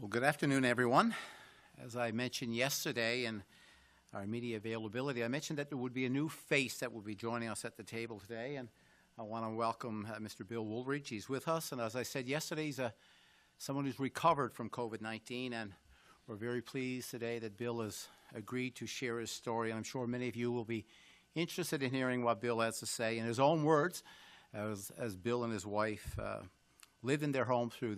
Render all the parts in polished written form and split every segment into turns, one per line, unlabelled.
Well, good afternoon, everyone. As I mentioned yesterday in our media availability, I mentioned that there would be a new face that would be joining us at the table today, and I want to welcome Mr. Bill Woolridge. He's with us, and as I said yesterday, he's someone who's recovered from COVID-19, and we're very pleased today that Bill has agreed to share his story, and I'm sure many of you will be interested in hearing what Bill has to say in his own words, as Bill and his wife lived in their home through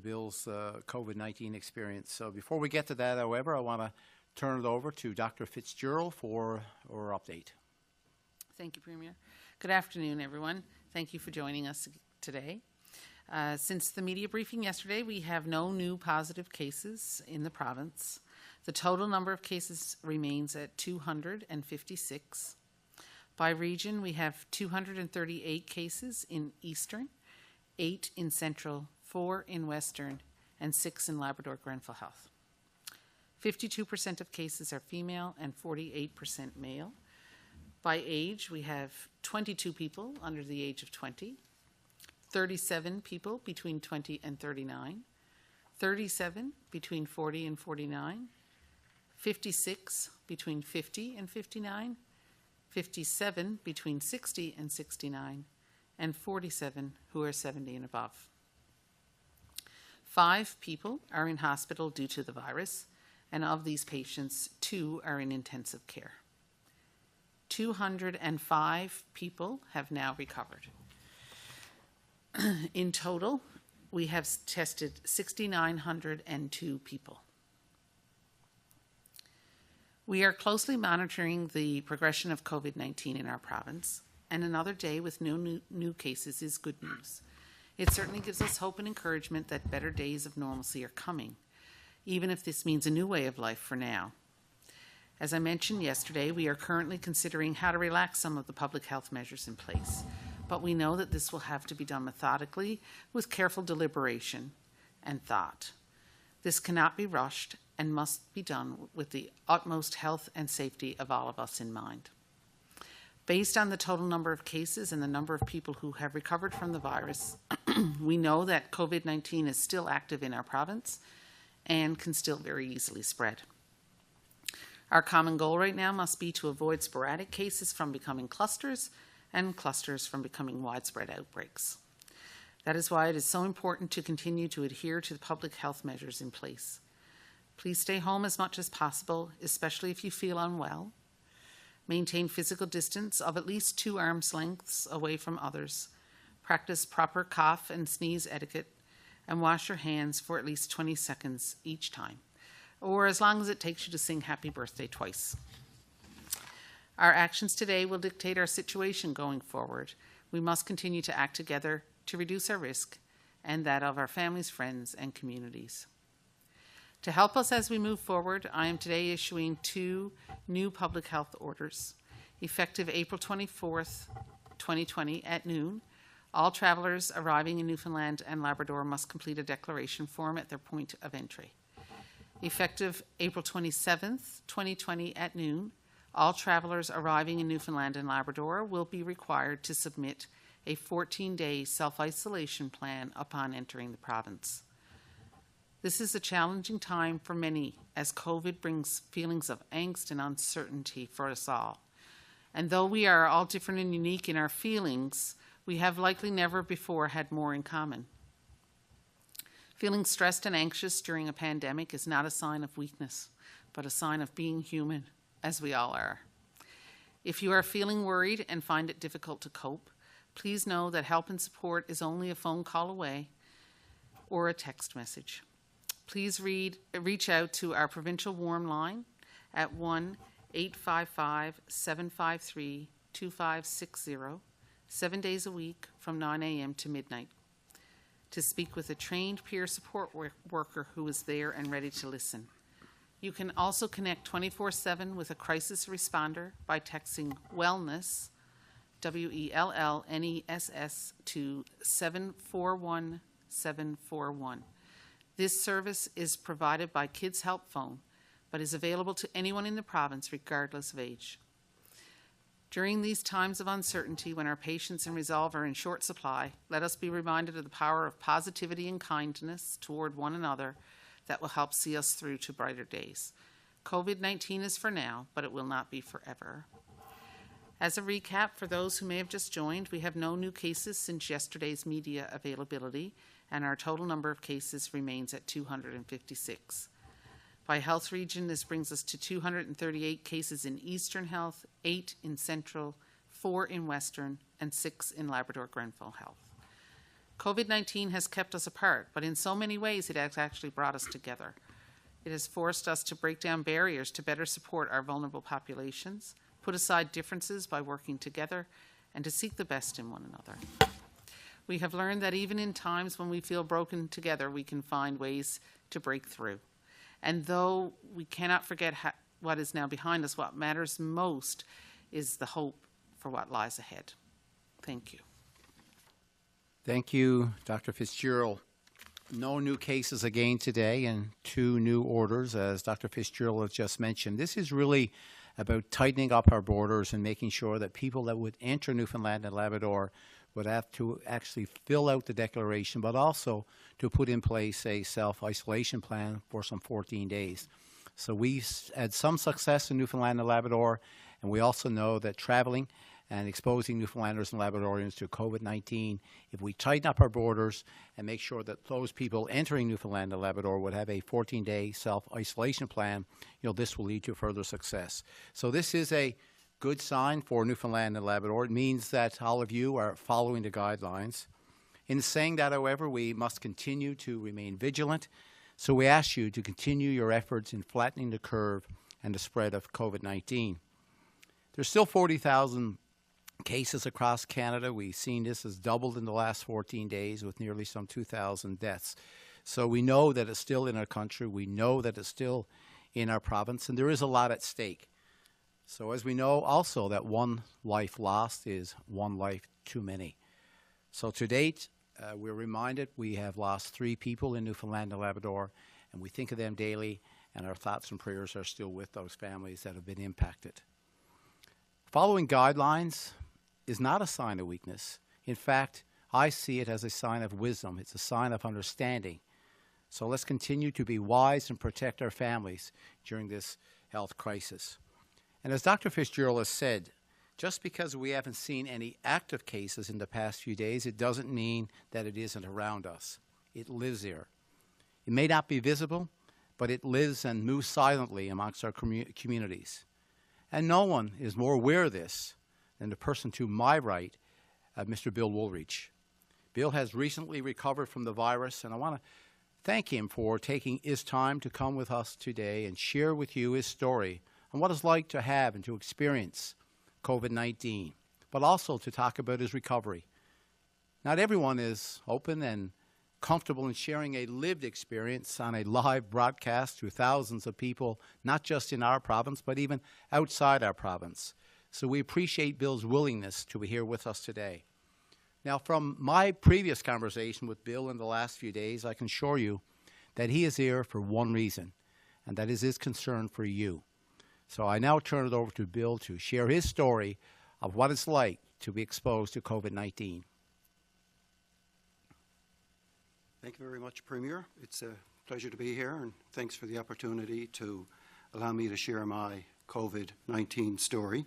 Bill's COVID-19 experience. So before we get to that, however, I want to turn it over to Dr. Fitzgerald for our update.
Thank you, Premier. Good afternoon, everyone. Thank you for joining us today. Since the media briefing yesterday, we have no new positive cases in the province. The total number of cases remains at 256. By region, we have 238 cases in Eastern, 8 in Central, 4 in Western, and 6 in Labrador Grenfell Health. 52% of cases are female and 48% male. By age, we have 22 people under the age of 20, 37 people between 20 and 39, 37 between 40 and 49, 56 between 50 and 59, 57 between 60 and 69, and 47 who are 70 and above. 5 people are in hospital due to the virus, and of these patients, 2 are in intensive care. 205 people have now recovered. In total, we have tested 6,902 people. We are closely monitoring the progression of COVID-19 in our province, and another day with no new cases is good news. It certainly gives us hope and encouragement that better days of normalcy are coming, even if this means a new way of life for now. As I mentioned yesterday, we are currently considering how to relax some of the public health measures in place, but we know that this will have to be done methodically with careful deliberation and thought. This cannot be rushed and must be done with the utmost health and safety of all of us in mind. Based on the total number of cases and the number of people who have recovered from the virus, we know that COVID-19 is still active in our province and can still very easily spread. Our common goal right now must be to avoid sporadic cases from becoming clusters and clusters from becoming widespread outbreaks. That is why it is so important to continue to adhere to the public health measures in place. Please stay home as much as possible, especially if you feel unwell. Maintain physical distance of at least 2 arms lengths away from others. Practice proper cough and sneeze etiquette, and wash your hands for at least 20 seconds each time, or as long as it takes you to sing happy birthday twice. Our actions today will dictate our situation going forward. We must continue to act together to reduce our risk and that of our families, friends, and communities. To help us as we move forward, I am today issuing 2 new public health orders. Effective April 24th, 2020 at noon, all travelers arriving in Newfoundland and Labrador must complete a declaration form at their point of entry. Effective April 27th, 2020 at noon, all travelers arriving in Newfoundland and Labrador will be required to submit a 14-day self-isolation plan upon entering the province. This is a challenging time for many, as COVID brings feelings of angst and uncertainty for us all. And though we are all different and unique in our feelings, we have likely never before had more in common. Feeling stressed and anxious during a pandemic is not a sign of weakness, but a sign of being human, as we all are. If you are feeling worried and find it difficult to cope, please know that help and support is only a phone call away or a text message. Please reach out to our provincial warm line at 1-855-753-2560, 7 days a week from 9 a.m. to midnight, to speak with a trained peer support worker who is there and ready to listen. You can also connect 24/7 with a crisis responder by texting WELLNESS, WELLNESS, to 741-741. This service is provided by Kids Help Phone, but is available to anyone in the province regardless of age. During these times of uncertainty, when our patience and resolve are in short supply, let us be reminded of the power of positivity and kindness toward one another that will help see us through to brighter days. COVID-19 is for now, but it will not be forever. As a recap, for those who may have just joined, we have no new cases since yesterday's media availability, and our total number of cases remains at 256. By health region, this brings us to 238 cases in Eastern Health, 8 in Central, 4 in Western, and 6 in Labrador-Grenville Health. COVID-19 has kept us apart, but in so many ways it has actually brought us together. It has forced us to break down barriers to better support our vulnerable populations, put aside differences by working together, and to seek the best in one another. We have learned that even in times when we feel broken together, we can find ways to break through. And though we cannot forget what is now behind us, what matters most is the hope for what lies ahead. Thank you.
Thank you, Dr. Fitzgerald. No new cases again today and 2 new orders, as Dr. Fitzgerald has just mentioned. This is really about tightening up our borders and making sure that people that would enter Newfoundland and Labrador would have to actually fill out the declaration, but also to put in place a self-isolation plan for some 14 days. So we've had some success in Newfoundland and Labrador, and we also know that traveling and exposing Newfoundlanders and Labradorians to COVID-19, if we tighten up our borders and make sure that those people entering Newfoundland and Labrador would have a 14-day self-isolation plan, this will lead to further success. So this is a good sign for Newfoundland and Labrador. It means that all of you are following the guidelines. In saying that, however, we must continue to remain vigilant. So we ask you to continue your efforts in flattening the curve and the spread of COVID-19. There's still 40,000 cases across Canada. We've seen this has doubled in the last 14 days with nearly some 2,000 deaths. So we know that it's still in our country. We know that it's still in our province, and there is a lot at stake. So as we know also that one life lost is one life too many. So to date, we're reminded we have lost 3 people in Newfoundland and Labrador, and we think of them daily, and our thoughts and prayers are still with those families that have been impacted. Following guidelines is not a sign of weakness. In fact, I see it as a sign of wisdom. It's a sign of understanding. So let's continue to be wise and protect our families during this health crisis. And as Dr. Fitzgerald has said, just because we haven't seen any active cases in the past few days, it doesn't mean that it isn't around us. It lives there. It may not be visible, but it lives and moves silently amongst our communities. And no one is more aware of this than the person to my right, Mr. Bill Woolridge. Bill has recently recovered from the virus, and I want to thank him for taking his time to come with us today and share with you his story on what it's like to have and to experience COVID-19, but also to talk about his recovery. Not everyone is open and comfortable in sharing a lived experience on a live broadcast to thousands of people, not just in our province, but even outside our province. So we appreciate Bill's willingness to be here with us today. Now, from my previous conversation with Bill in the last few days, I can assure you that he is here for one reason, and that is his concern for you. So I now turn it over to Bill to share his story of what it's like to be exposed to COVID-19.
Thank you very much, Premier. It's a pleasure to be here, and thanks for the opportunity to allow me to share my COVID-19 story.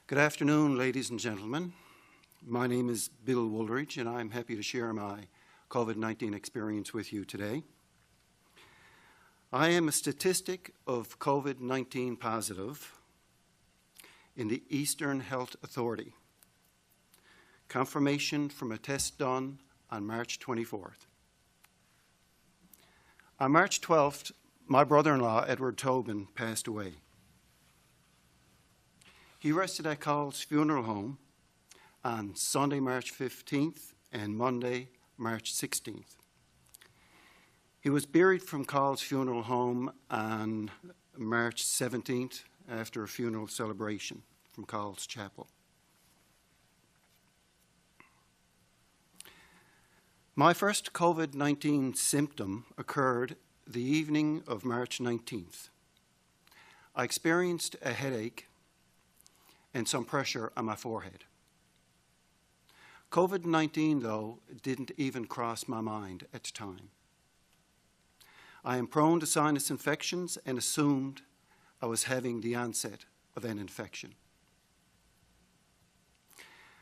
Good afternoon, ladies and gentlemen. My name is Bill Woolridge, and I'm happy to share my COVID-19 experience with you today. I am a statistic of COVID-19 positive in the Eastern Health Authority. Confirmation from a test done on March 24th. On March 12th, my brother-in-law, Edward Tobin, passed away. He rested at Cowell's funeral home on Sunday, March 15th and Monday, March 16th. He was buried from Cowell's funeral home on March 17th after a funeral celebration from Cowell's Chapel. My first COVID-19 symptom occurred the evening of March 19th. I experienced a headache and some pressure on my forehead. COVID-19, though, didn't even cross my mind at the time. I am prone to sinus infections and assumed I was having the onset of an infection.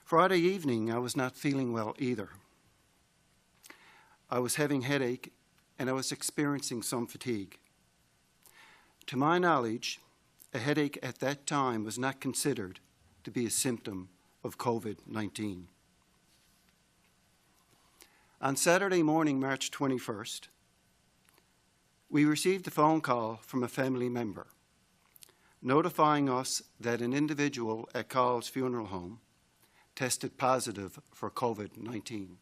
Friday evening, I was not feeling well either. I was having headache and I was experiencing some fatigue. To my knowledge, a headache at that time was not considered to be a symptom of COVID-19. On Saturday morning, March 21st, we received a phone call from a family member notifying us that an individual at Carl's funeral home tested positive for COVID-19.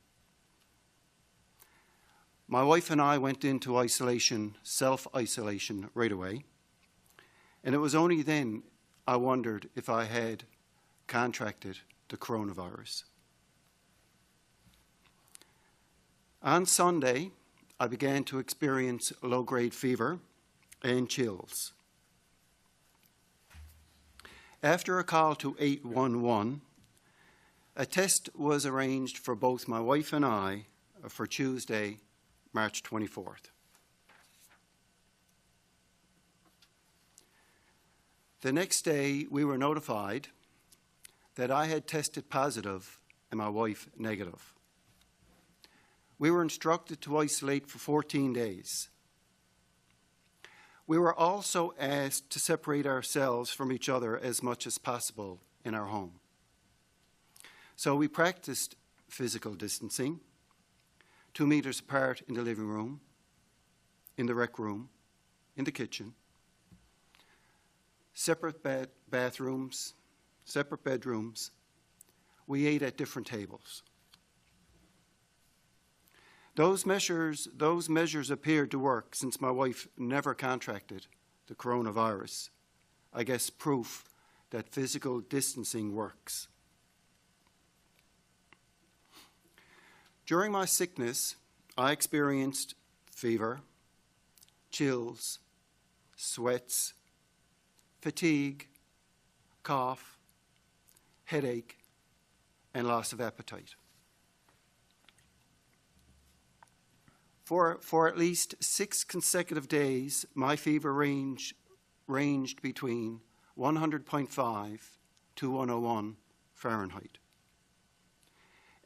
My wife and I went into isolation, self-isolation, right away, and it was only then I wondered if I had contracted the coronavirus. On Sunday, I began to experience low-grade fever and chills. After a call to 811, a test was arranged for both my wife and I for Tuesday, March 24th. The next day, we were notified that I had tested positive and my wife negative. We were instructed to isolate for 14 days. We were also asked to separate ourselves from each other as much as possible in our home. So we practiced physical distancing, 2 meters apart in the living room, in the rec room, in the kitchen, separate bathrooms, separate bedrooms. We ate at different tables. Those measures appeared to work since my wife never contracted the coronavirus. I guess proof that physical distancing works. During my sickness, I experienced fever, chills, sweats, fatigue, cough, headache, and loss of appetite. For at least 6 consecutive days, my fever ranged between 100.5 to 101 Fahrenheit.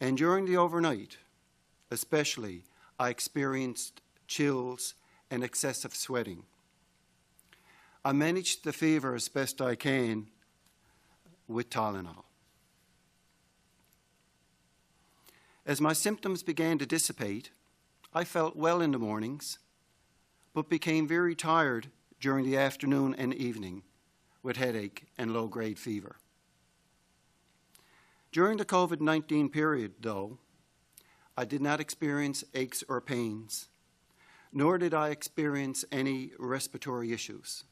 And during the overnight, especially, I experienced chills and excessive sweating. I managed the fever as best I can with Tylenol. As my symptoms began to dissipate, I felt well in the mornings, but became very tired during the afternoon and evening with headache and low-grade fever. During the COVID-19 period, though, I did not experience aches or pains, nor did I experience any respiratory issues.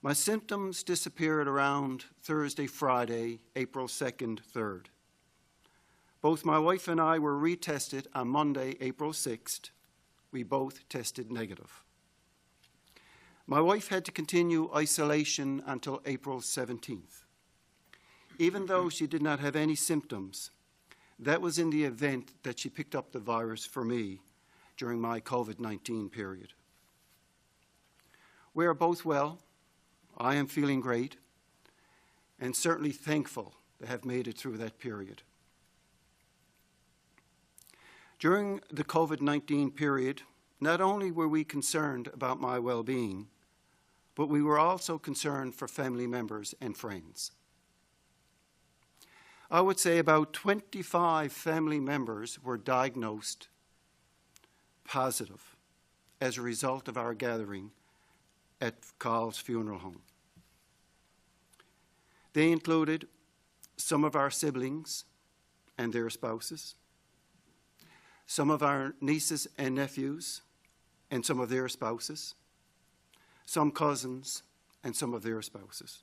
My symptoms disappeared around Thursday, Friday, April 2nd, 3rd. Both my wife and I were retested on Monday, April 6th. We both tested negative. My wife had to continue isolation until April 17th. Even though she did not have any symptoms, that was in the event that she picked up the virus for me during my COVID-19 period. We are both well. I am feeling great and certainly thankful to have made it through that period. During the COVID-19 period, not only were we concerned about my well-being, but we were also concerned for family members and friends. I would say about 25 family members were diagnosed positive as a result of our gathering at Carl's funeral home. They included some of our siblings and their spouses, some of our nieces and nephews and some of their spouses, some cousins and some of their spouses.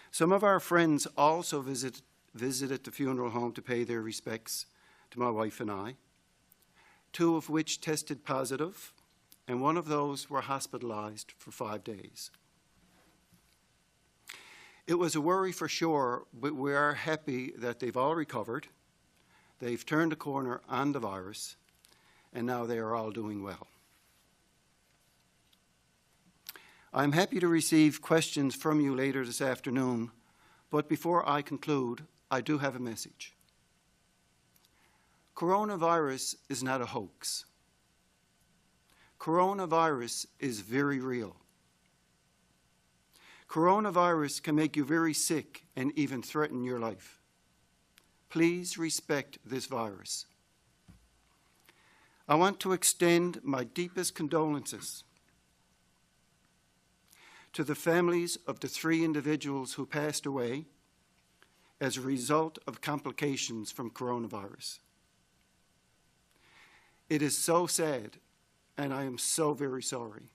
Some of our friends also visited the funeral home to pay their respects to my wife and I, 2 of which tested positive, and 1 of those were hospitalized for 5 days. It was a worry for sure, but we are happy that they've all recovered, they've turned the corner on the virus, and now they are all doing well. I'm happy to receive questions from you later this afternoon, but before I conclude, I do have a message. Coronavirus is not a hoax. Coronavirus is very real. Coronavirus can make you very sick and even threaten your life. Please respect this virus. I want to extend my deepest condolences to the families of the 3 individuals who passed away as a result of complications from coronavirus. It is so sad, and I am so very sorry.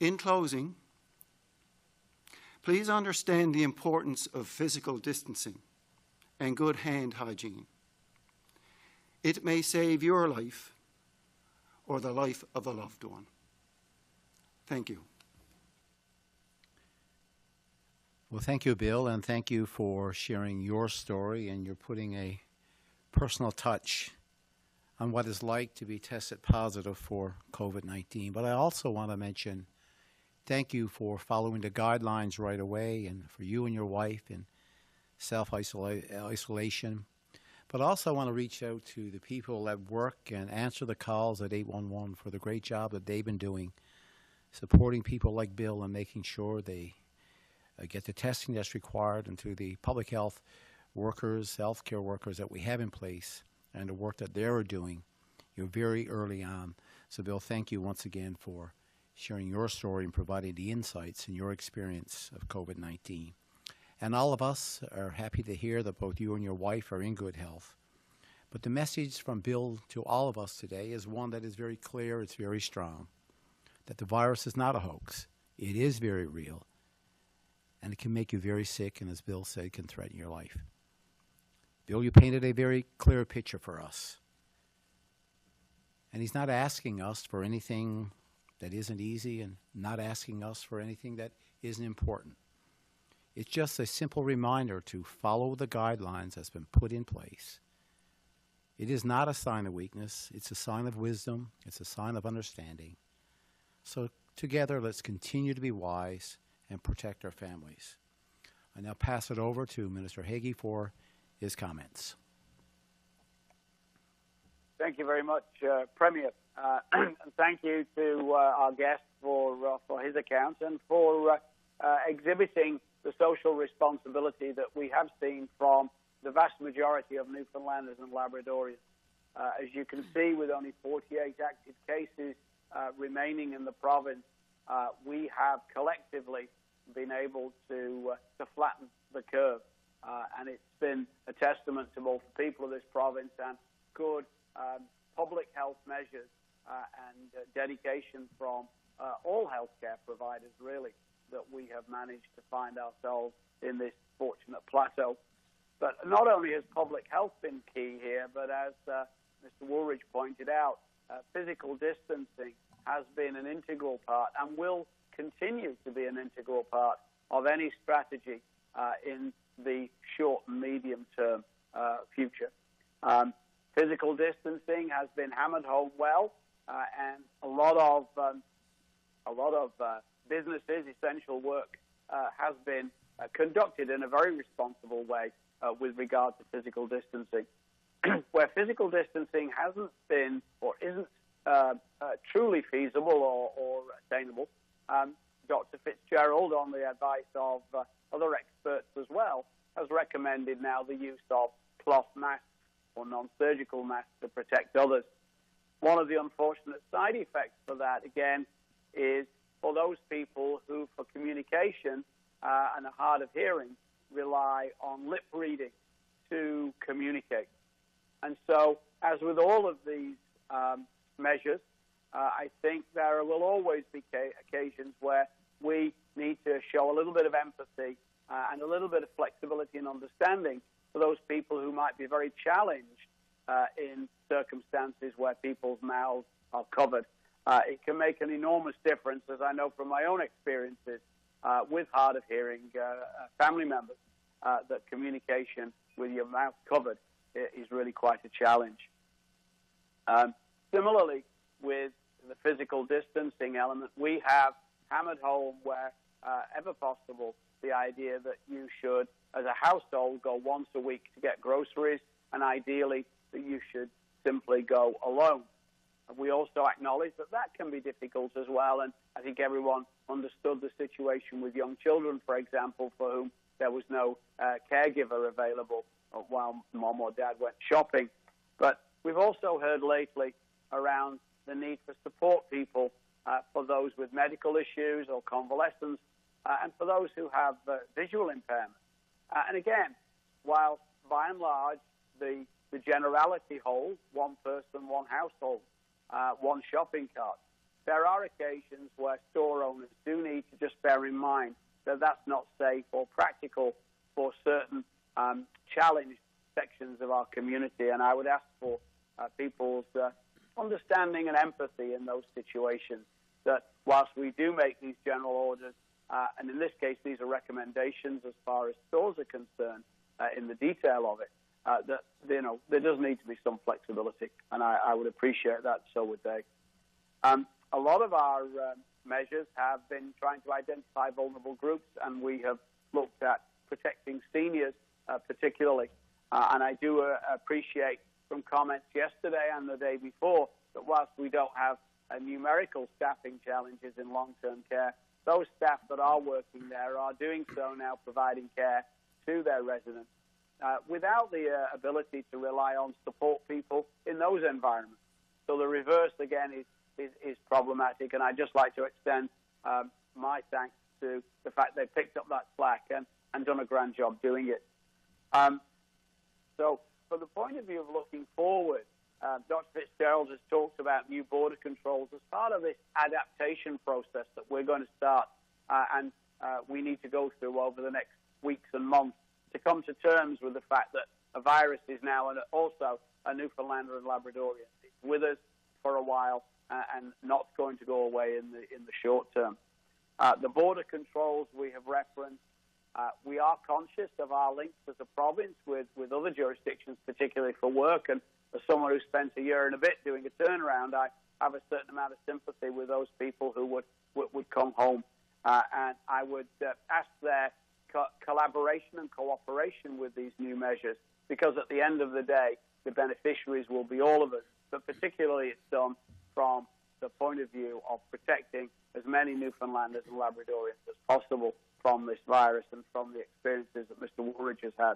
In closing, please understand the importance of physical distancing and good hand hygiene. It may save your life or the life of a loved one. Thank you.
Well, thank you, Bill, and thank you for sharing your story, and you're putting a personal touch on what it's like to be tested positive for COVID-19. But I also want to mention thank you for following the guidelines right away, and for you and your wife in self-isolation. But also I want to reach out to the people that work and answer the calls at 811 for the great job that they've been doing, supporting people like Bill and making sure they get the testing that's required, and to the public health workers, healthcare workers that we have in place, and the work that they're doing. You're very early on. So, Bill, thank you once again for sharing your story and providing the insights in your experience of COVID-19. And all of us are happy to hear that both you and your wife are in good health. But the message from Bill to all of us today is one that is very clear, it's very strong, that the virus is not a hoax. It is very real, and it can make you very sick, and as Bill said, can threaten your life. Bill, you painted a very clear picture for us. And he's not asking us for anything that isn't easy, and not asking us for anything that isn't important. It's just a simple reminder to follow the guidelines that's been put in place. It is not a sign of weakness. It's a sign of wisdom. It's a sign of understanding. So together, let's continue to be wise and protect our families. I now pass it over to Minister Haggie for his comments.
Thank you very much, Premier. And thank you to our guest for his account and for exhibiting the social responsibility that we have seen from the vast majority of Newfoundlanders and Labradorians. As you can see, with only 48 active cases remaining in the province, we have collectively been able to flatten the curve. And it's been a testament to both the people of this province and good public health measures and dedication from all healthcare providers, really, that we have managed to find ourselves in this fortunate plateau. But not only has public health been key here, but as Mr. Woolridge pointed out, physical distancing has been an integral part and will continue to be an integral part of any strategy in the short and medium term future. Physical distancing has been hammered home well, and a lot of businesses, essential work has been conducted in a very responsible way with regard to physical distancing. Where physical distancing hasn't been or isn't truly feasible or attainable, Dr. Fitzgerald, on the advice of other experts as well, has recommended now the use of cloth masks or non-surgical masks to protect others. One of the unfortunate side effects for that, again, is for those people who, for communication and are hard of hearing, rely on lip reading to communicate. And so, as with all of these measures, I think there will always be occasions where we need to show a little bit of empathy and a little bit of flexibility and understanding for those people who might be very challenged in circumstances where people's mouths are covered. it can make an enormous difference, as I know from my own experiences with hard of hearing family members, that communication with your mouth covered is really quite a challenge. Similarly, with the physical distancing element, we have hammered home wherever possible the idea that you should, as a household, go once a week to get groceries, and ideally that you should simply go alone. We also acknowledge that that can be difficult as well, and I think everyone understood the situation with young children, for example, for whom there was no caregiver available while mom or dad went shopping. But we've also heard lately around the need for support people for those with medical issues or convalescents, and for those who have visual impairment. And again, while by and large the generality holds, one person, one household, one shopping cart, there are occasions where store owners do need to just bear in mind that that's not safe or practical for certain challenged sections of our community. And I would ask for people's understanding and empathy in those situations, that whilst we do make these general orders, and in this case these are recommendations as far as stores are concerned in the detail of it, that there does need to be some flexibility, and I would appreciate that, so would they. A lot of our measures have been trying to identify vulnerable groups, and we have looked at protecting seniors particularly. And I do appreciate from comments yesterday and the day before that whilst we don't have numerical staffing challenges in long-term care, those staff that are working there are doing so now, providing care to their residents without the ability to rely on support people in those environments. So the reverse, again, is problematic, and I'd just like to extend my thanks to the fact they picked up that slack and done a grand job doing it. So from the point of view of looking forward, Dr. Fitzgerald has talked about new border controls as part of this adaptation process that we're going to start and we need to go through over the next weeks and months to come to terms with the fact that a virus is now also a Newfoundlander and Labradorian. It's with us for a while and not going to go away in the short term. The border controls we have referenced. We are conscious of our links as a province with other jurisdictions, particularly for work. And as someone who spent a year and a bit doing a turnaround, I have a certain amount of sympathy with those people who would come home. And I would ask their collaboration and cooperation with these new measures, because at the end of the day, the beneficiaries will be all of us. But particularly it's done from the point of view of protecting as many Newfoundlanders and Labradorians as possible from this virus and from the experiences that Mr. Woolridge has had.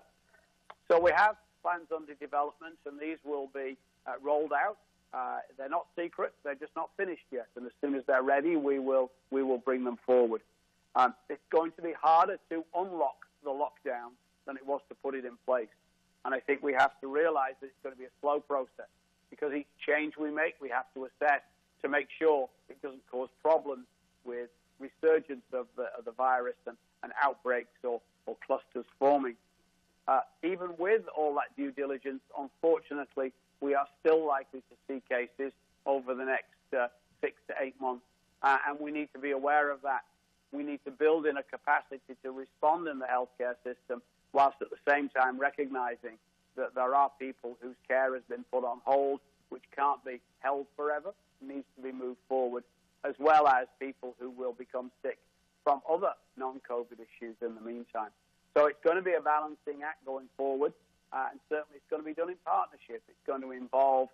So we have plans under development, and these will be rolled out. They're not secret; they're just not finished yet. And as soon as they're ready, we will bring them forward. It's going to be harder to unlock the lockdown than it was to put it in place. And I think we have to realize that it's going to be a slow process, because each change we make, we have to assess to make sure it doesn't cause problems with resurgence of the virus and outbreaks or clusters forming. Even with all that due diligence, unfortunately, we are still likely to see cases over the next 6 to 8 months, and we need to be aware of that. We need to build in a capacity to respond in the healthcare system, whilst at the same time recognizing that there are people whose care has been put on hold, which can't be held forever, needs to be moved forward, as well as people who will become sick from other non-COVID issues in the meantime. So it's going to be a balancing act going forward, and certainly it's going to be done in partnership. It's going to involve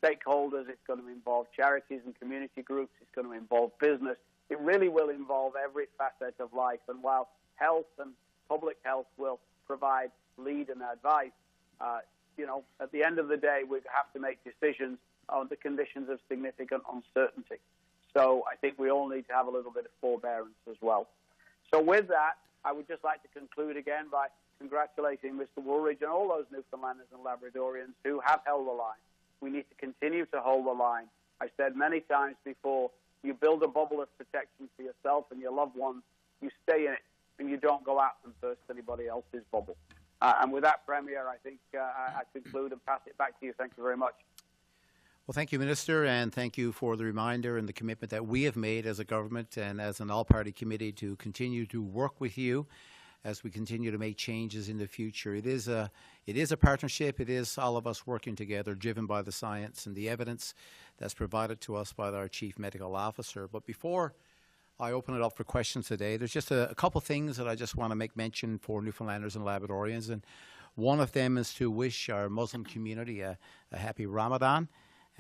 stakeholders, it's going to involve charities and community groups, it's going to involve business. It really will involve every facet of life, and while health and public health will provide lead and advice, at the end of the day, we have to make decisions on the conditions of significant uncertainty. So I think we all need to have a little bit of forbearance as well. So with that, I would just like to conclude again by congratulating Mr. Woolridge and all those Newfoundlanders and Labradorians who have held the line. We need to continue to hold the line. I've said many times before, you build a bubble of protection for yourself and your loved ones, you stay in it, and you don't go out and burst anybody else's bubble. And with that, Premier, I think I conclude and pass it back to you. Thank you very much.
Well, thank you, Minister, and thank you for the reminder and the commitment that we have made as a government and as an all-party committee to continue to work with you as we continue to make changes in the future. It is a partnership. It is all of us working together, driven by the science and the evidence that's provided to us by our Chief Medical Officer. But before I open it up for questions today, there's just a couple things that I just want to make mention for Newfoundlanders and Labradorians. And one of them is to wish our Muslim community a happy Ramadan.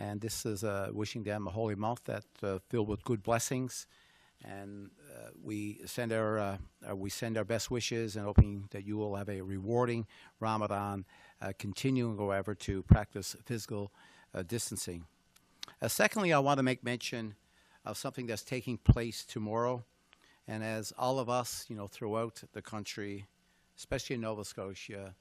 And this is wishing them a holy month that filled with good blessings. And we send our best wishes and hoping that you will have a rewarding Ramadan, continuing, however, to practice physical distancing. Secondly, I want to make mention of something that's taking place tomorrow. And as all of us, throughout the country, especially in Nova Scotia,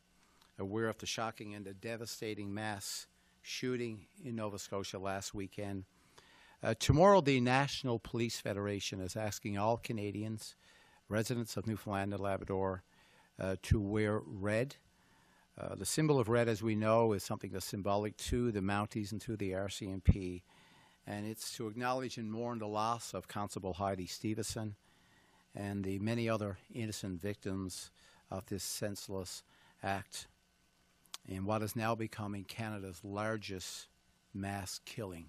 aware of the shocking and the devastating mass shooting in Nova Scotia last weekend, tomorrow the National Police Federation is asking all Canadians, residents of Newfoundland and Labrador, to wear red. The symbol of red, as we know, is something that's symbolic to the Mounties and to the RCMP, and it's to acknowledge and mourn the loss of Constable Heidi Stevenson and the many other innocent victims of this senseless act in what is now becoming Canada's largest mass killing.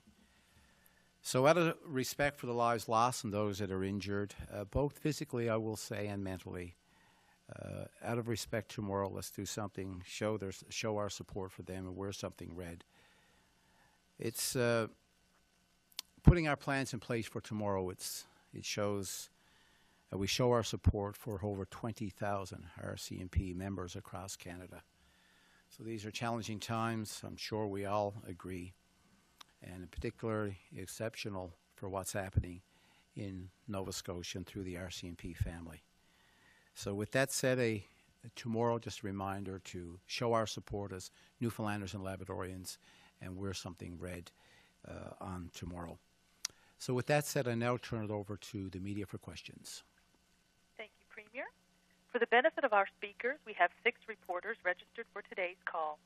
So out of respect for the lives lost and those that are injured, both physically, I will say, and mentally, out of respect tomorrow, let's do something, show our support for them and wear something red. It's putting our plans in place for tomorrow. It shows we show our support for over 20,000 RCMP members across Canada. So these are challenging times, I'm sure we all agree, and particularly exceptional for what's happening in Nova Scotia and through the RCMP family. So with that said, tomorrow, just a reminder to show our support as Newfoundlanders and Labradorians and wear something red on tomorrow. So with that said, I now turn it over to the media for questions.
Thank you, Premier. For the benefit of our speakers, we have 6 reporters registered for today's call.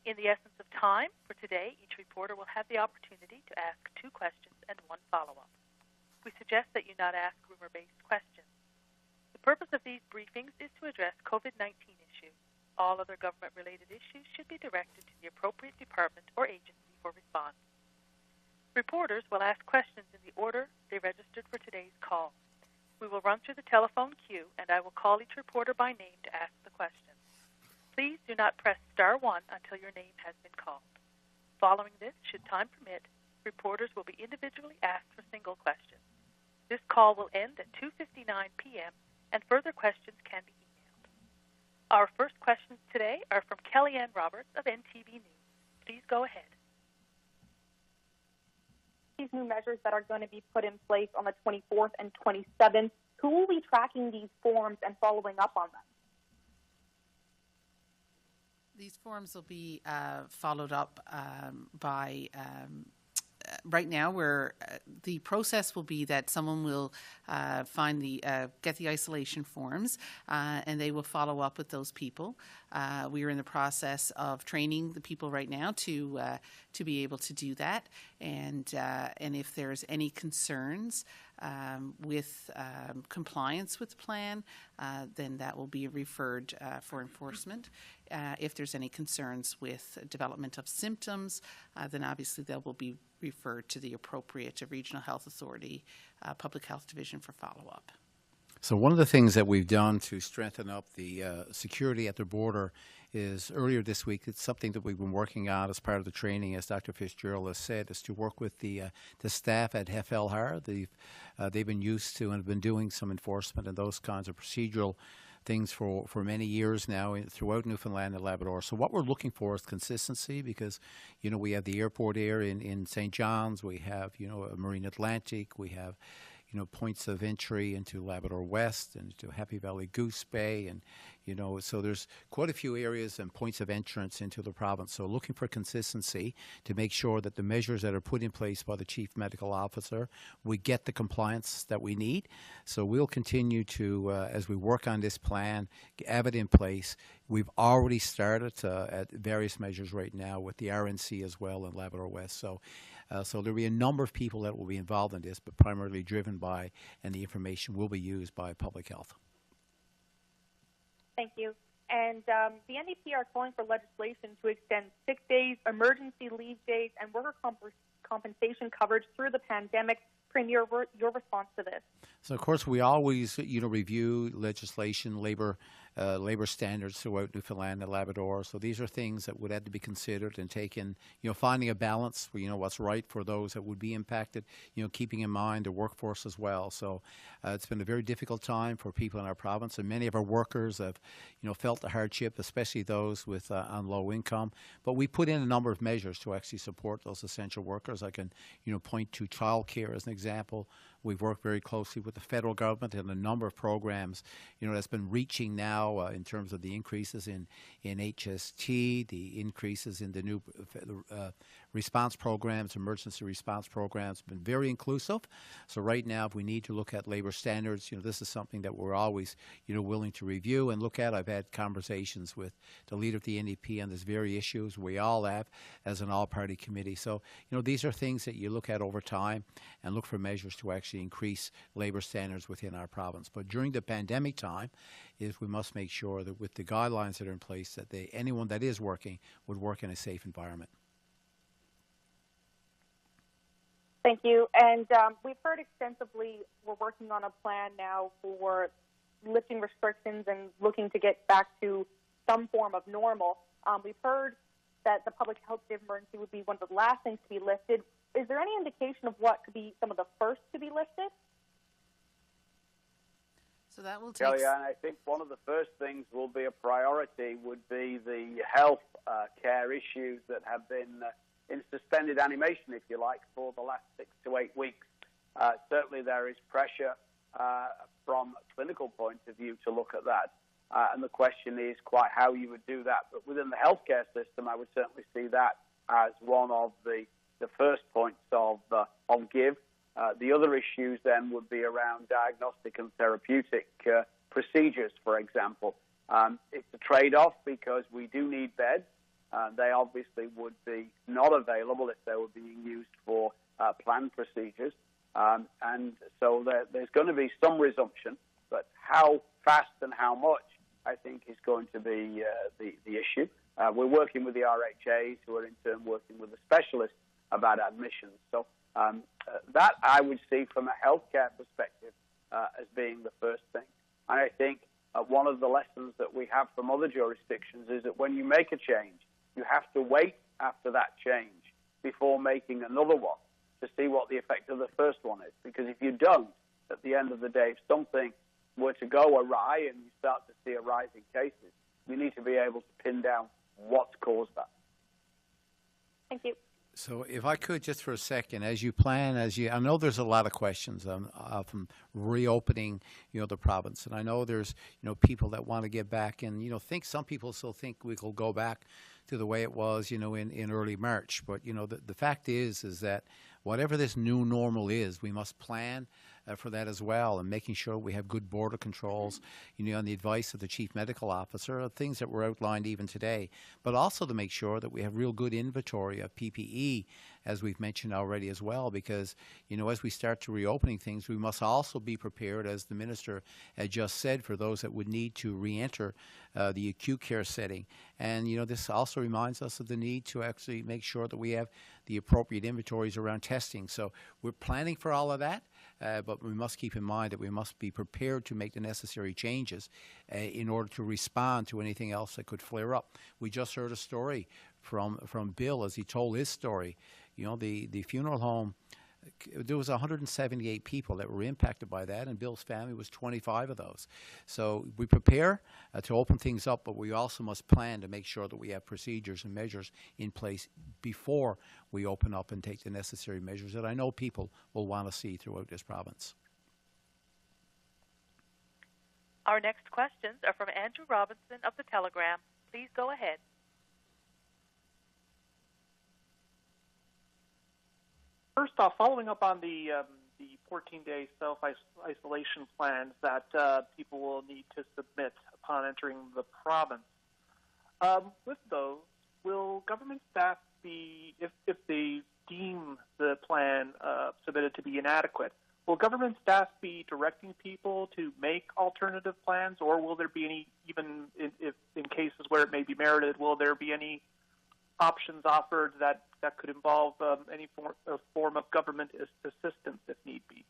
In the essence of time for today, each reporter will have the opportunity to ask 2 questions and 1 follow-up. We suggest that you not ask rumor-based questions. The purpose of these briefings is to address COVID-19 issues. All other government-related issues should be directed to the appropriate department or agency for response. Reporters will ask questions in the order they registered for today's call. We will run through the telephone queue, and I will call each reporter by name to ask the question. Please do not press *1 until your name has been called. Following this, should time permit, reporters will be individually asked for single questions. This call will end at 2:59 p.m., and further questions can be emailed. Our first questions today are from Kellyanne Roberts of NTV News. Please go ahead.
These new measures that are going to be put in place on the 24th and 27th, who will be tracking these forms and following up on them?
These forms will be followed up by right now, where the process will be that someone will get the isolation forms, and they will follow up with those people. We are in the process of training the people right now to be able to do that, and if there's any concerns with compliance with the plan, then that will be referred for enforcement. If there's any concerns with development of symptoms, then obviously they will be referred to the appropriate regional health authority, public health division for follow-up.
So one of the things that we've done to strengthen up the security at the border is earlier this week, it's something that we've been working on as part of the training, as Dr. Fitzgerald has said, is to work with the staff at FLR. They've been used to and have been doing some enforcement and those kinds of procedural things for many years now throughout Newfoundland and Labrador. So what we're looking for is consistency, because, we have the airport here in St. John's, we have, Marine Atlantic, we have, points of entry into Labrador West and to Happy Valley Goose Bay, and, So there's quite a few areas and points of entrance into the province. So looking for consistency to make sure that the measures that are put in place by the Chief Medical Officer, we get the compliance that we need. So we'll continue to, as we work on this plan, have it in place. We've already started at various measures right now with the RNC as well in Labrador West. So there'll be a number of people that will be involved in this, but primarily driven by, and the information will be used by public health.
Thank you. And the NDP are calling for legislation to extend sick days, emergency leave days, and worker compensation coverage through the pandemic. Premier, your response to this?
So, of course, we always, review legislation, labor standards throughout Newfoundland and Labrador. So these are things that would have to be considered and taken, finding a balance for, what's right for those that would be impacted, keeping in mind the workforce as well. So it's been a very difficult time for people in our province, and many of our workers have, felt the hardship, especially those with on low income. But we put in a number of measures to actually support those essential workers. I can, point to childcare as an example. We've worked very closely with the federal government and a number of programs, that's been reaching now in terms of the increases in HST, the increases in the new response programs, emergency response programs, been very inclusive. So right now, if we need to look at labor standards, this is something that we're always, willing to review and look at. I've had conversations with the leader of the NDP on this very issues. We all have as an all-party committee. So, these are things that you look at over time and look for measures to actually increase labor standards within our province. But during the pandemic time, we must make sure that with the guidelines that are in place, that anyone that is working would work in a safe environment.
Thank you. And we've heard extensively, we're working on a plan now for lifting restrictions and looking to get back to some form of normal. We've heard that the public health emergency would be one of the last things to be lifted. Is there any indication of what could be some of the first to be lifted?
So that will take...
Kellyanne, I think one of the first things will be a priority would be the health care issues that have been in suspended animation, if you like, for the last 6 to 8 weeks. Certainly there is pressure from a clinical point of view to look at that. And the question is quite how you would do that. But within the healthcare system, I would certainly see that as one of the first points of give. The other issues then would be around diagnostic and therapeutic procedures, for example. It's a trade-off because we do need beds. They obviously would be not available if they were being used for planned procedures. And so there's going to be some resumption, but how fast and how much, I think, is going to be the issue. We're working with the RHAs, who are in turn working with the specialists about admissions. So that I would see from a healthcare perspective as being the first thing. And I think one of the lessons that we have from other jurisdictions is that when you make a change, you have to wait after that change before making another one to see what the effect of the first one is. Because if you don't, at the end of the day, if something were to go awry and you start to see a rise in cases, you need to be able to pin down what's caused that.
Thank you.
So if I could just for a second, as you plan, I know there's a lot of questions from reopening, the province. And I know there's, people that want to get back and, some people still think we will go back to the way it was, in early March. But, the fact is that whatever this new normal is, we must plan for that as well, and making sure we have good border controls, on the advice of the Chief Medical Officer, things that were outlined even today, but also to make sure that we have real good inventory of PPE, as we've mentioned already as well, because, as we start to reopening things, we must also be prepared, as the Minister had just said, for those that would need to re-enter the acute care setting. And, this also reminds us of the need to actually make sure that we have the appropriate inventories around testing. So we're planning for all of that. But we must keep in mind that we must be prepared to make the necessary changes in order to respond to anything else that could flare up. We just heard a story from Bill as he told his story. The funeral home, there was 178 people that were impacted by that, and Bill's family was 25 of those. So we prepare to open things up, but we also must plan to make sure that we have procedures and measures in place before we open up and take the necessary measures that I know people will want to see throughout this province.
Our next questions are from Andrew Robinson of the Telegram. Please go ahead.
First off, following up on the 14-day self-isolation plans that people will need to submit upon entering the province, with those, will government staff be, if they deem the plan submitted to be inadequate, will government staff be directing people to make alternative plans, or will there be any, even in cases where it may be merited, will there be any options offered that could involve any form of government assistance if need be?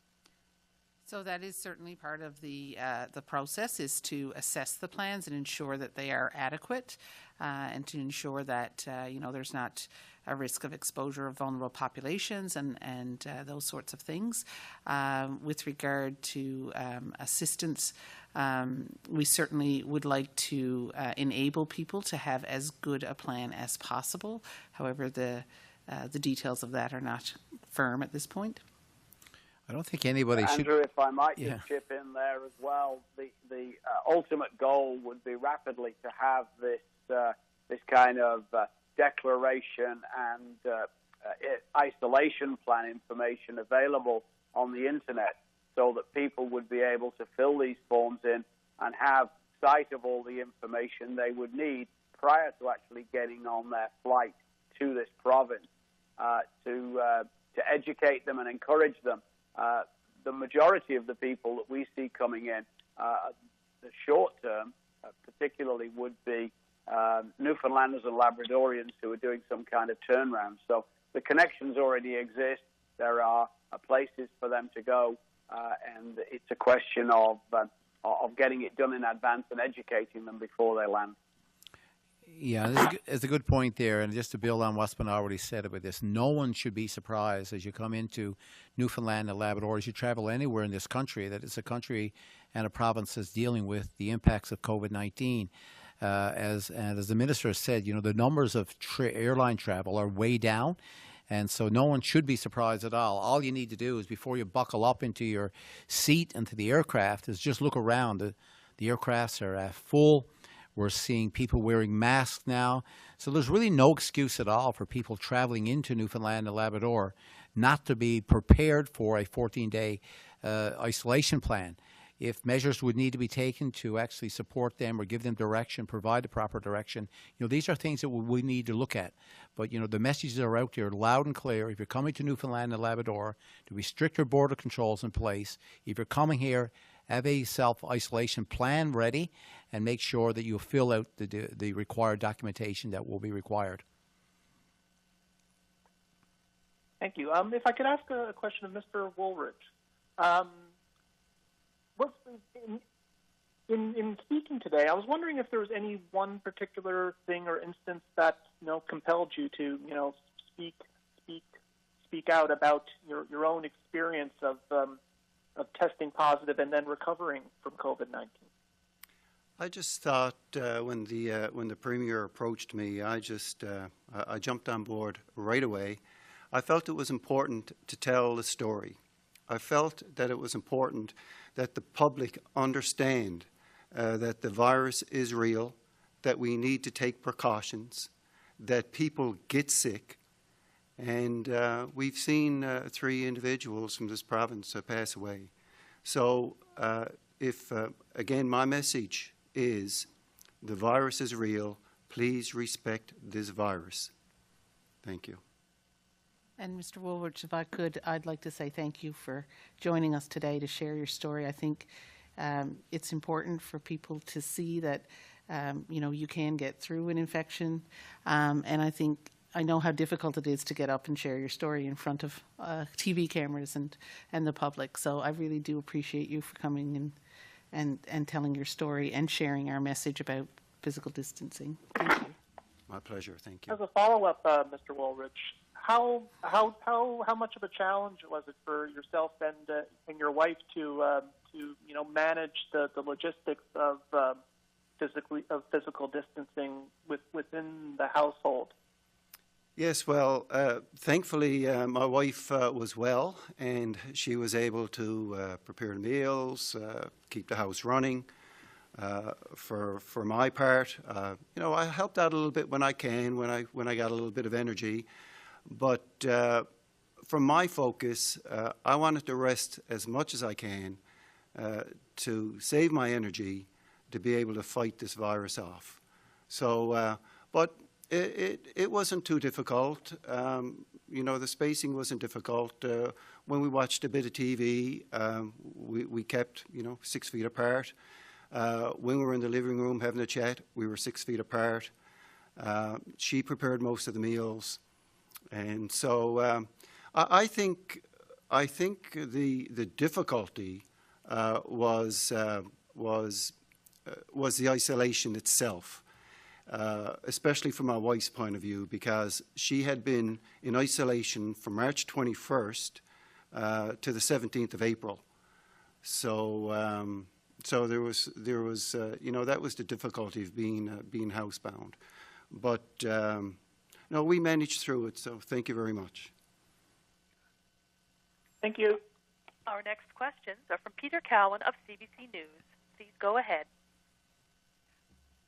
So that is certainly part of the process, is to assess the plans and ensure that they are adequate, and to ensure that there's not a risk of exposure of vulnerable populations and those sorts of things. With regard to assistance, we certainly would like to enable people to have as good a plan as possible. However, the details of that are not firm at this point.
I don't think anybody should...
Andrew, if I might just chip in there as well, the ultimate goal would be rapidly to have this kind of declaration and isolation plan information available on the internet, so that people would be able to fill these forms in and have sight of all the information they would need prior to actually getting on their flight to this province, to educate them and encourage them. The majority of the people that we see coming in, the short term, particularly, would be Newfoundlanders and Labradorians who are doing some kind of turnaround. So the connections already exist. There are places for them to go, and it's a question of getting it done in advance and educating them before they land.
Yeah, there's a good point there, and just to build on what's been already said about this, no one should be surprised as you come into Newfoundland and Labrador, as you travel anywhere in this country, that it's a country and a province that's dealing with the impacts of COVID-19. As the minister said, the numbers of airline travel are way down, and so no one should be surprised at all. All you need to do is, before you buckle up into your seat and to the aircraft, is just look around. The aircrafts are full. We're seeing people wearing masks now. So there's really no excuse at all for people traveling into Newfoundland and Labrador not to be prepared for a 14-day isolation plan. If measures would need to be taken to actually support them or give them direction, provide the proper direction, these are things that we need to look at. But, the messages are out there loud and clear. If you're coming to Newfoundland and Labrador, there will be stricter border controls in place. If you're coming here, have a self-isolation plan ready, and make sure that you fill out the required documentation that will be required.
Thank you. If I could ask a question of Mr. Woolridge. In speaking today, I was wondering if there was any one particular thing or instance that compelled you to speak out about your own experience of testing positive and then recovering from COVID-19.
I just thought when the Premier approached me, I jumped on board right away. I felt it was important to tell the story. I felt that it was important that the public understand that the virus is real, that we need to take precautions, that people get sick, and we've seen 3 individuals from this province pass away. So again, my message is the virus is real. Please respect this virus. Thank you.
And Mr. Woolridge, if I could, I'd like to say thank you for joining us today to share your story. I think it's important for people to see that, you can get through an infection. And I know how difficult it is to get up and share your story in front of TV cameras and the public. So I really do appreciate you for coming and telling your story and sharing our message about physical distancing. Thank you.
My pleasure. Thank you.
As a follow-up, Mr. Woolridge, how much of a challenge was it for yourself and your wife to manage the logistics of physical distancing within the household?
Yes, well, thankfully my wife was well, and she was able to prepare meals, keep the house running. For my part, I helped out a little bit when I can, when I got a little bit of energy. But from my focus, I wanted to rest as much as I can to save my energy to be able to fight this virus off. So, but it wasn't too difficult. The spacing wasn't difficult. When we watched a bit of TV, we kept, 6 feet apart. When we were in the living room having a chat, we were 6 feet apart. She prepared most of the meals. And so I think the difficulty was the isolation itself, especially from my wife's point of view, because she had been in isolation from March 21st to the 17th of April. So there was that was the difficulty of being housebound. But no, we managed through it. So thank you very much.
Thank you.
Our next questions are from Peter Cowan of CBC News. Please go ahead.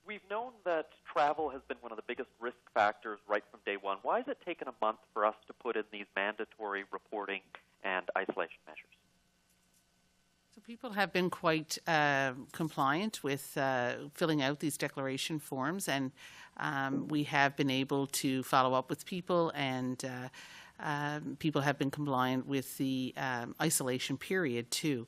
We've known that travel has been one of the biggest risk factors right from day one. Why has it taken a month for us to put in these mandatory reporting and isolation measures?
So people have been quite compliant with filling out these declaration forms, and we have been able to follow up with people, and people have been compliant with the isolation period too.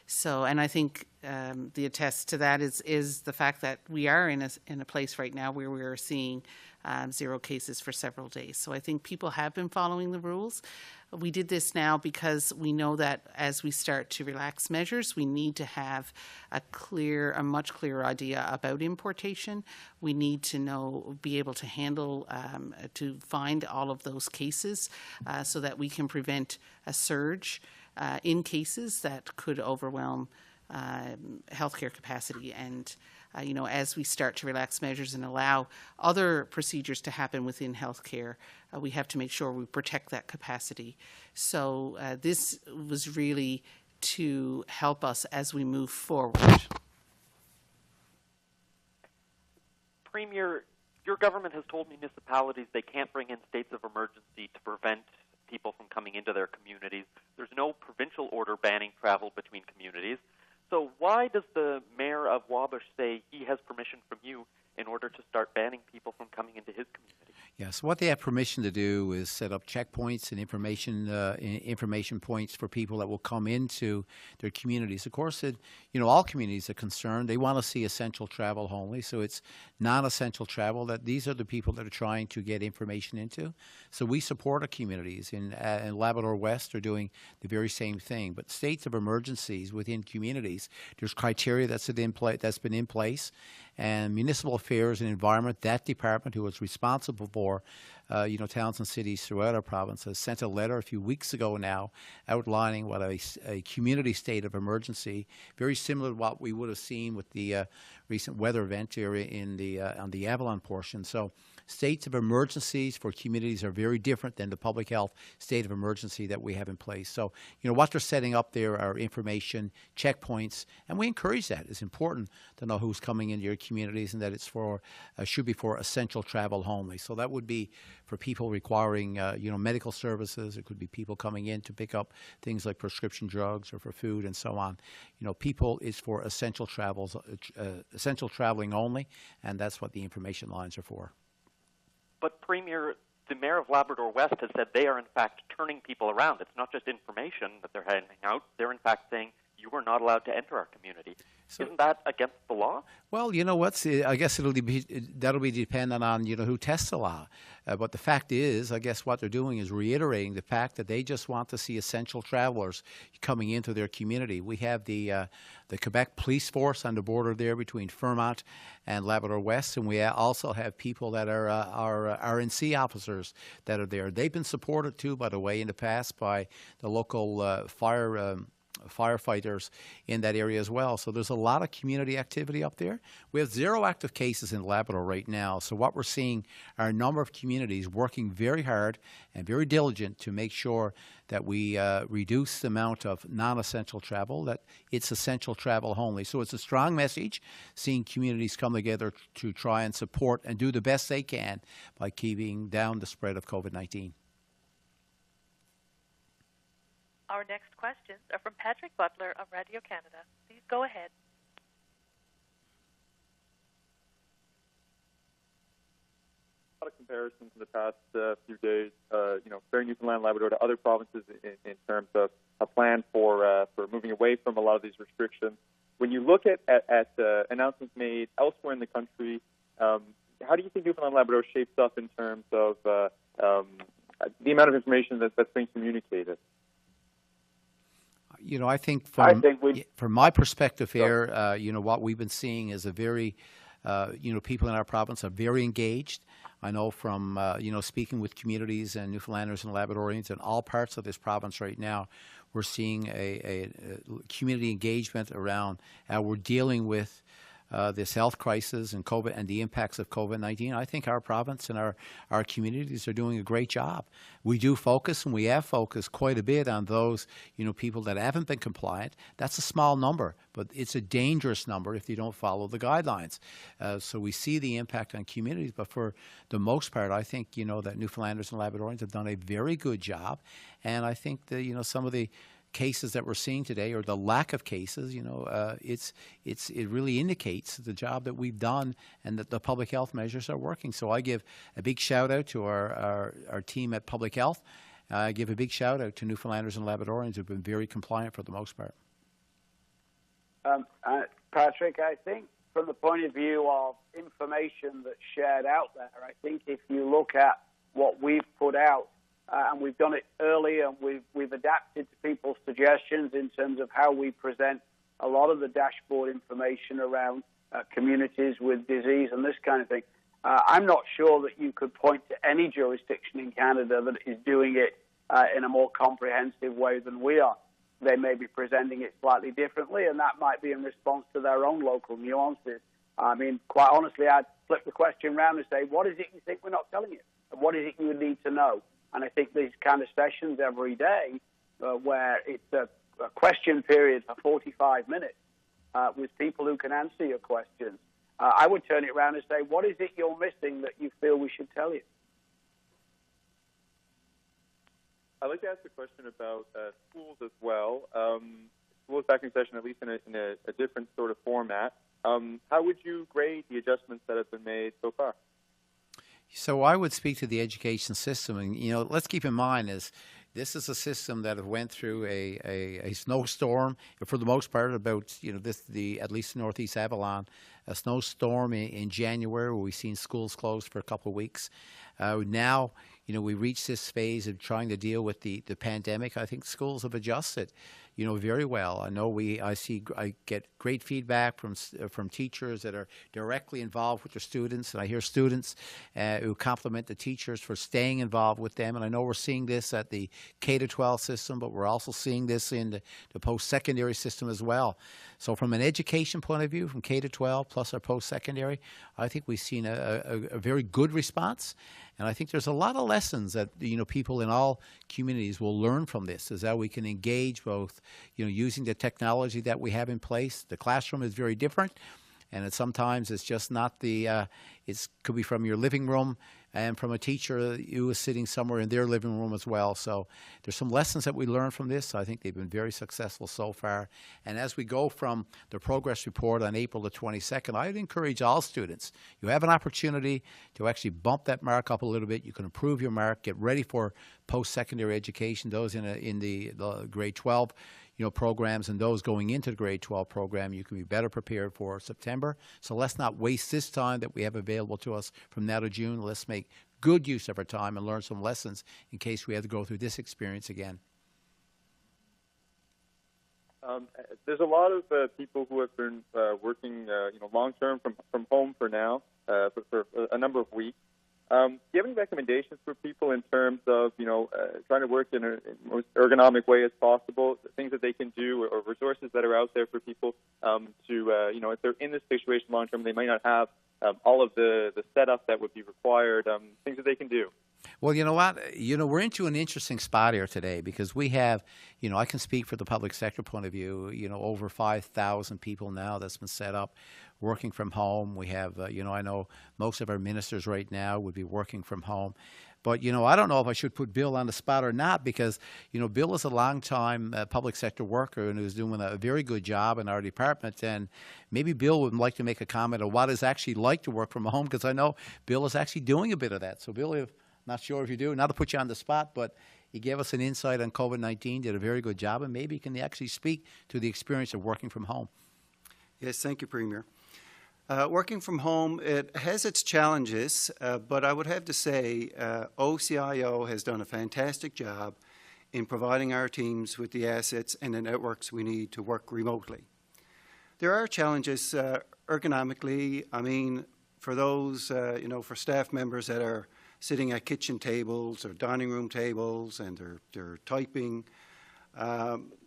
So, and I think the attest to that is the fact that we are in a place right now where we are seeing 0 cases for several days. So I think people have been following the rules. We did this now because we know that as we start to relax measures, we need to have a much clearer idea about importation. We need to be able to handle, to find all of those cases so that we can prevent a surge in cases that could overwhelm healthcare capacity. And as we start to relax measures and allow other procedures to happen within healthcare, we have to make sure we protect that capacity. So this was really to help us as we move forward.
Premier, your government has told municipalities they can't bring in states of emergency to prevent people from coming into their communities. There's no provincial order banning travel between communities. So why does the mayor of Wabash say he has permission from you in order to start banning people from coming into his community?
Yes, what they have permission to do is set up checkpoints and information points for people that will come into their communities. Of course, all communities are concerned. They want to see essential travel only, so it's non-essential travel. That these are the people that are trying to get information into. So we support our communities. In Labrador West are doing the very same thing. But states of emergencies within communities, there's criteria that's been in place. And Municipal Affairs and Environment, that department who is responsible for, towns and cities throughout our province, has sent a letter a few weeks ago now outlining what a community state of emergency, very similar to what we would have seen with the recent weather event area on the Avalon portion. So states of emergencies for communities are very different than the public health state of emergency that we have in place. So, what they're setting up there are information checkpoints, and we encourage that. It's important to know who's coming into your communities and that it's should be for essential travel only. So that would be for people requiring, medical services. It could be people coming in to pick up things like prescription drugs or for food and so on. People is for essential traveling only, and that's what the information lines are for.
But, Premier, the mayor of Labrador West has said they are, in fact, turning people around. It's not just information that they're handing out. They're, in fact, saying you are not allowed to enter our community. So, isn't that against the law? Well,
I guess that'll be dependent on, who tests the law. But the fact is, I guess what they're doing is reiterating the fact that they just want to see essential travelers coming into their community. We have the Quebec police force on the border there between Fairmont and Labrador West, and we also have people that are RNC officers that are there. They've been supported too, by the way, in the past by the local fire firefighters in that area as well. So there's a lot of community activity up there. We have 0 active cases in Labrador right now. So what we're seeing are a number of communities working very hard and very diligent to make sure that we reduce the amount of non-essential travel, that it's essential travel only. So it's a strong message, seeing communities come together to try and support and do the best they can by keeping down the spread of COVID-19.
Our next questions are from Patrick Butler of Radio Canada. Please go ahead.
A lot of comparisons in the past few days, comparing Newfoundland and Labrador to other provinces in terms of a plan for moving away from a lot of these restrictions. When you look at announcements made elsewhere in the country, how do you think Newfoundland and Labrador shapes up in terms of the amount of information that's being communicated?
I think from my perspective here, what we've been seeing is a very, people in our province are very engaged. I know from, speaking with communities and Newfoundlanders and Labradorians in all parts of this province right now, we're seeing a community engagement around how we're dealing with this health crisis and COVID and the impacts of COVID-19. I think our province and our communities are doing a great job. We do focus, and we have focused quite a bit on those, people that haven't been compliant. That's a small number, but it's a dangerous number if you don't follow the guidelines. So we see the impact on communities, but for the most part, I think, that Newfoundlanders and Labradorians have done a very good job. And I think that, some of the cases that we're seeing today, or the lack of cases, it really indicates the job that we've done and that the public health measures are working. So I give a big shout out to our team at Public Health. I give a big shout out to Newfoundlanders and Labradorians who've been very compliant for the most part.
Patrick, I think from the point of view of information that's shared out there, I think if you look at what we've put out, and we've done it early, and we've adapted to people's suggestions in terms of how we present a lot of the dashboard information around communities with disease and this kind of thing. I'm not sure that you could point to any jurisdiction in Canada that is doing it in a more comprehensive way than we are. They may be presenting it slightly differently, and that might be in response to their own local nuances. I mean, quite honestly, I'd flip the question around and say, what is it you think we're not telling you? And what is it you would need to know? And I think these kind of sessions every day where it's a question period for 45 minutes with people who can answer your questions, I would turn it around and say, what is it you're missing that you feel we should tell you?
I'd like to ask a question about schools as well. Schools back in session, at least in a different sort of format. How would you grade the adjustments that have been made so far?
So I would speak to the education system, and let's keep in mind this is a system that went through a snowstorm for the most part. About at least Northeast Avalon, a snowstorm in January where we've seen schools closed for a couple of weeks. Now we reached this phase of trying to deal with the pandemic. I think schools have adjusted very well. I know I get great feedback from teachers that are directly involved with their students, and I hear students who compliment the teachers for staying involved with them. And I know we're seeing this at the K-12 system, but we're also seeing this in the post-secondary system as well. So from an education point of view, from K-12 plus our post-secondary, I think we've seen a very good response. And I think there's a lot of lessons that people in all communities will learn from this, is how we can engage both using the technology that we have in place. The classroom is very different, and sometimes it's just not it could be from your living room and from a teacher who is sitting somewhere in their living room as well. So there's some lessons that we learned from this. I think they've been very successful so far. And as we go from the progress report on April the 22nd, I'd encourage all students, you have an opportunity to actually bump that mark up a little bit. You can improve your mark, get ready for post-secondary education, those in the grade 12 programs, and those going into the grade 12 program, you can be better prepared for September. So let's not waste this time that we have available to us from now to June. Let's make good use of our time and learn some lessons in case we have to go through this experience again.
There's a lot of people who have been working, long-term from home for now, for a number of weeks. Do you have any recommendations for people in terms of, trying to work in a most ergonomic way as possible, things that they can do or resources that are out there for people if they're in this situation long term, they might not have all of the setup that would be required, things that they can do?
Well, you know what? We're into an interesting spot here today because we have, I can speak for the public sector point of view, over 5,000 people now that's been set up working from home. We have, I know most of our ministers right now would be working from home. But, I don't know if I should put Bill on the spot or not because, Bill is a long-time public sector worker and who's doing a very good job in our department. And maybe Bill would like to make a comment on what it's actually like to work from home because I know Bill is actually doing a bit of that. So, Bill, not sure if you do, not to put you on the spot, but he gave us an insight on COVID-19, did a very good job, and maybe he can actually speak to the experience of working from home.
Yes, thank you, Premier. Working from home, it has its challenges, but I would have to say OCIO has done a fantastic job in providing our teams with the assets and the networks we need to work remotely. There are challenges ergonomically. I mean, for those, for staff members that are sitting at kitchen tables or dining room tables and they're typing,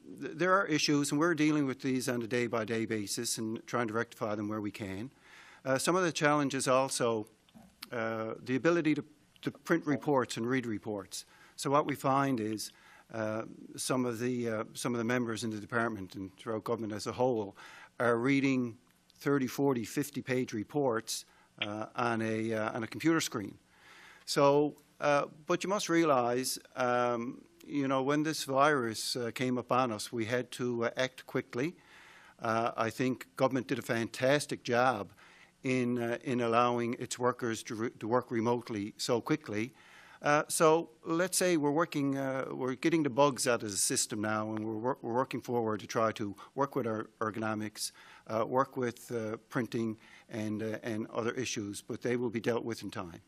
there are issues, and we're dealing with these on a day-by-day basis and trying to rectify them where we can. Some of the challenges also, the ability to print reports and read reports. So what we find is some of the members in the department and throughout government as a whole are reading 30, 40, 50-page reports on a computer screen. So, but you must realize, when this virus came upon us, we had to act quickly. I think government did a fantastic job in allowing its workers to work remotely so quickly. So let's say we're getting the bugs out of the system now, and we're working forward to try to work with our ergonomics, work with printing and other issues, but they will be dealt with in time.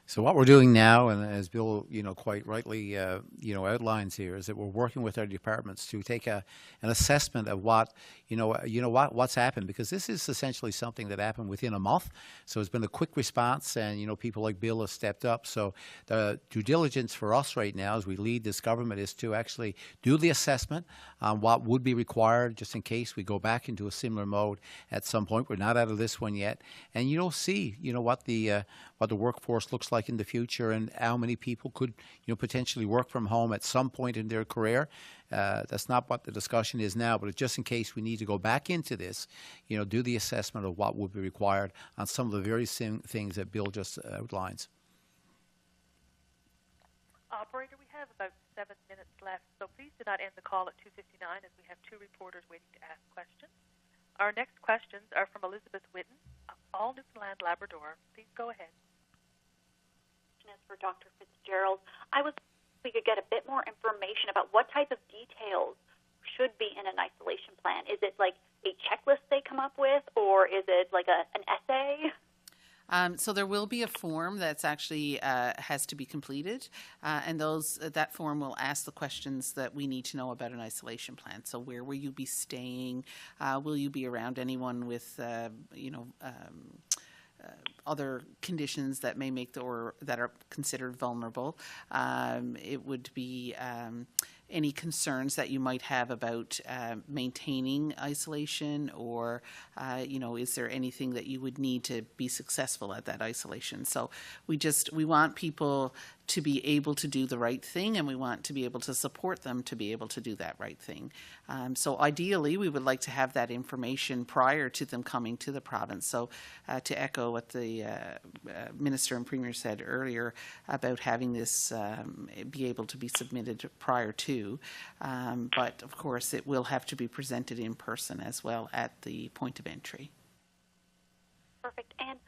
So what we're doing now, and as Bill, quite rightly, outlines here, is that we're working with our departments to take an assessment of what, what's happened, because this is essentially something that happened within a month. So it's been a quick response, and people like Bill have stepped up. So the due diligence for us right now, as we lead this government, is to actually do the assessment on what would be required, just in case we go back into a similar mode at some point. We're not out of this one yet, and see, what the workforce looks like in the future and how many people could potentially work from home at some point in their career. That's not what the discussion is now, but just in case we need to go back into this, do the assessment of what would be required on some of the very things that Bill just outlines.
Operator, we have about 7 minutes left, so please do not end the call at 2:59 as we have two reporters waiting to ask questions. Our next questions are from Elizabeth Whitten of all Newfoundland and Labrador. Please go ahead.
For Dr. Fitzgerald, I was hoping we could get a bit more information about what type of details should be in an isolation plan. Is it like a checklist they come up with, or is it like an essay?
So there will be a form that's actually has to be completed, and that form will ask the questions that we need to know about an isolation plan. So where will you be staying? Will you be around anyone with, other conditions that may make or that are considered vulnerable? It would be any concerns that you might have about maintaining isolation, or is there anything that you would need to be successful at that isolation? So we want people to be able to do the right thing, and we want to be able to support them to be able to do that right thing. So ideally, we would like to have that information prior to them coming to the province. So to echo what the Minister and Premier said earlier about having this be able to be submitted prior to, but of course it will have to be presented in person as well at the point of entry.
Perfect. And,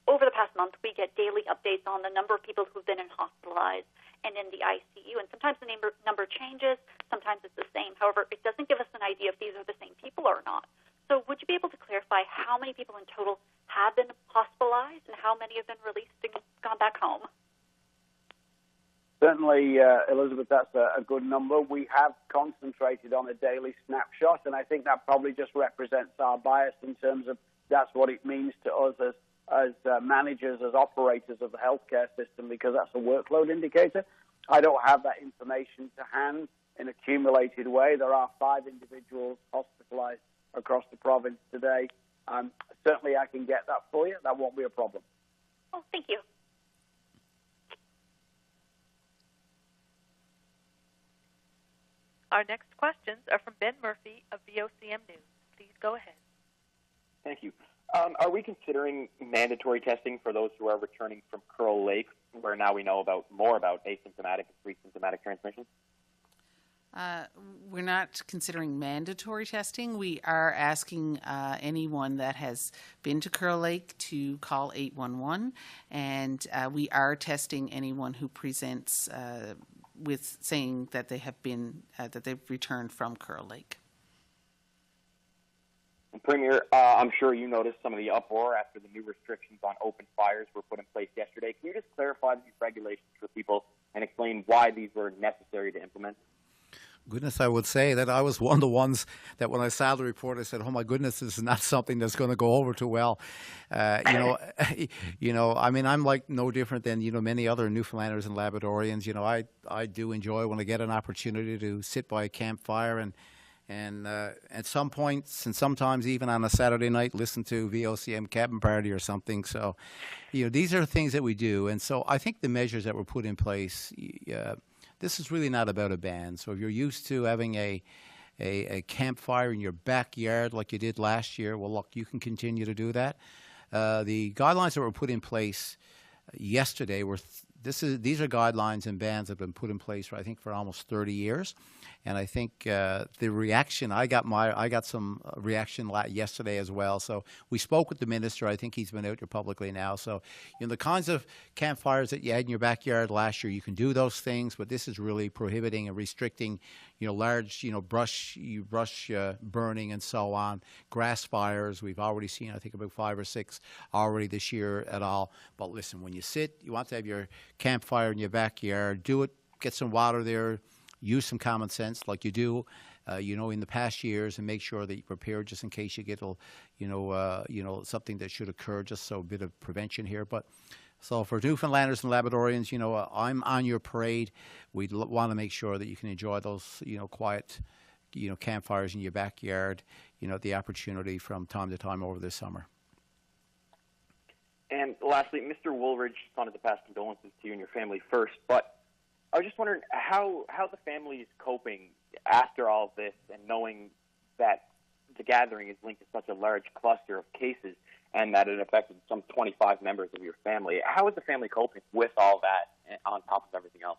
over the past month, we get daily updates on the number of people who've been hospitalized and in the ICU, and sometimes the number changes, sometimes it's the same. However, it doesn't give us an idea if these are the same people or not. So would you be able to clarify how many people in total have been hospitalized and how many have been released and gone back home?
Certainly, Elizabeth, that's a good number. We have concentrated on a daily snapshot, and I think that probably just represents our bias in terms of that's what it means to us as as managers, as operators of the healthcare system, because that's a workload indicator. I don't have that information to hand in accumulated way. There are 5 individuals hospitalized across the province today. Certainly I can get that for you. That won't be a problem.
Oh, thank you.
Our next questions are from Ben Murphy of VOCM News. Please go ahead.
Thank you. Are we considering mandatory testing for those who are returning from Curl Lake, where now we know more about asymptomatic and pre-symptomatic transmission?
We're not considering mandatory testing. We are asking anyone that has been to Curl Lake to call 811, and we are testing anyone who presents with saying that they have been that they've returned from Curl Lake.
Premier, I'm sure you noticed some of the uproar after the new restrictions on open fires were put in place yesterday. Can you just clarify these regulations for people and explain why these were necessary to implement?
Goodness, I would say that I was one of the ones that when I saw the report, I said, "Oh my goodness, this is not something that's going to go over too well." I mean, I'm like no different than many other Newfoundlanders and Labradorians. I do enjoy when I get an opportunity to sit by a campfire and at some points and sometimes even on a Saturday night listen to VOCM Cabin Party or something. So, these are things that we do, and so I think the measures that were put in place. This is really not about a ban. So if you're used to having a campfire in your backyard like you did last year, well, look, you can continue to do that. The guidelines that were put in place yesterday these are guidelines and bans that have been put in place for, I think, for almost 30 years. And I think the reaction, I got some reaction yesterday as well. So we spoke with the minister. I think he's been out there publicly now. So, the kinds of campfires that you had in your backyard last year, you can do those things, but this is really prohibiting and restricting, large, brush burning and so on. Grass fires, we've already seen, I think, about 5 or 6 already this year at all. But listen, when you want to have your campfire in your backyard, do it, get some water there, use some common sense like you do, in the past years, and make sure that you prepare just in case you get, something that should occur, just so a bit of prevention here. But so for Newfoundlanders and Labradorians, I'm on your parade. We want to make sure that you can enjoy those, quiet, campfires in your backyard, the opportunity from time to time over this summer.
And lastly, Mr. Woolridge wanted to pass condolences to you and your family first, but I was just wondering how the family is coping after all of this and knowing that the gathering is linked to such a large cluster of cases and that it affected some 25 members of your family. How is the family coping with all that on top of everything else?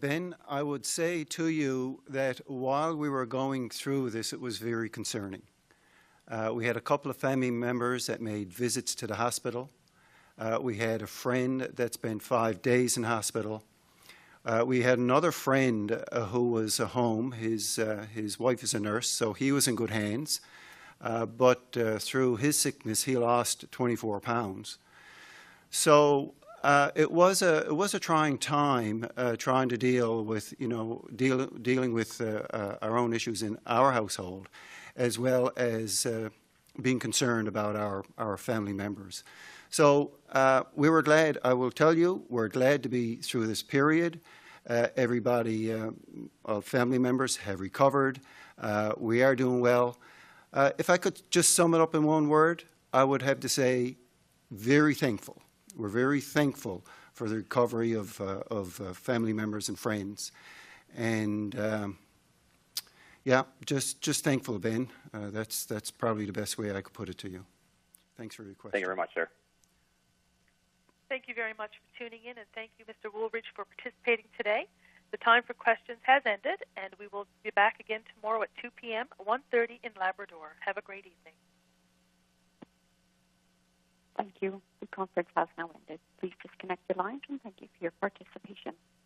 Ben, I would say to you that while we were going through this, it was very concerning. We had a couple of family members that made visits to the hospital. We had a friend that spent 5 days in hospital. We had another friend who was home. His wife is a nurse, so he was in good hands. But through his sickness, he lost 24 pounds. So it was a trying time trying to deal with dealing with our own issues in our household, as well as being concerned about our family members. So we were glad, I will tell you, we're glad to be through this period. Everybody, family members have recovered. We are doing well. If I could just sum it up in one word, I would have to say very thankful. We're very thankful for the recovery of family members and friends. And just thankful, Ben. That's probably the best way I could put it to you. Thanks for your question.
Thank you very much, sir.
Thank you very much for tuning in, and thank you, Mr. Woolridge, for participating today. The time for questions has ended, and we will be back again tomorrow at 2 p.m., 1:30 in Labrador. Have a great evening.
Thank you. The conference has now ended. Please disconnect your lines, and thank you for your participation.